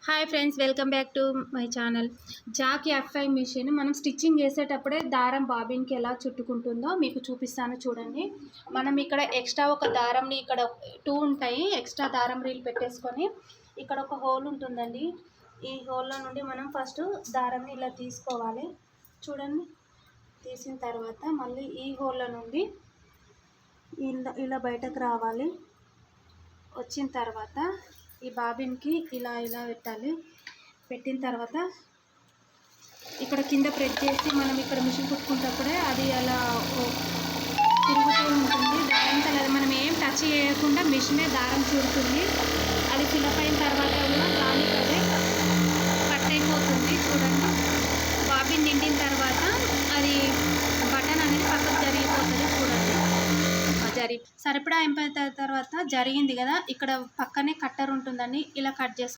Hi friends, welcome back to my channel. Jack F5 machine మనం stitching చేసేటప్పుడే దారం బాబిన్కి ఎలా చుట్టుకుంటుందో మీకు చూపిస్తాను చూడండి. మనం ఇక్కడ ఎక్స్ట్రా ఒక దారంని ఇక్కడ 2 ఉంటాయి, ఎక్స్ట్రా దారం రీల్ పెట్టేసుకొని ఇక్కడ ఒక హోల్ ఉంటుందండి. ఈ హోల్లో నుండి మనం ఫస్ట్ దారంని ఇలా తీసుకోవాలి చూడండి. తీసిన తర్వాత మళ్ళీ ఈ హోల్లో నుండి ఇలా బయటకు రావాలి. వచ్చిన తర్వాత ఈ బాబిన్కి ఇలా పెట్టాలి. పెట్టిన తర్వాత ఇక్కడ కింద ప్రెస్ చేసి మనం ఇక్కడ మిషన్ కుట్టుకున్నప్పుడే అది అలా తిరుగుతూ ఉంటుంది. దారంతా లేదా మనం ఏం టచ్ చేయకుండా మిషనే దారం చూడుతుంది. అది ఫిలప్ అయిన తర్వాత కూడా దానికి అదే కట్ అయిపోతుంది చూడండి. బాబిన్ నిండిన తర్వాత అది బటన్ అనేది పక్కకు జరిగిపోతుంది చూడండి. సరిపడా అయిపోయిన తర్వాత జరిగింది కదా, ఇక్కడ పక్కనే కట్టర్ ఉంటుందండి. ఇలా కట్ చేసుకోవాలి.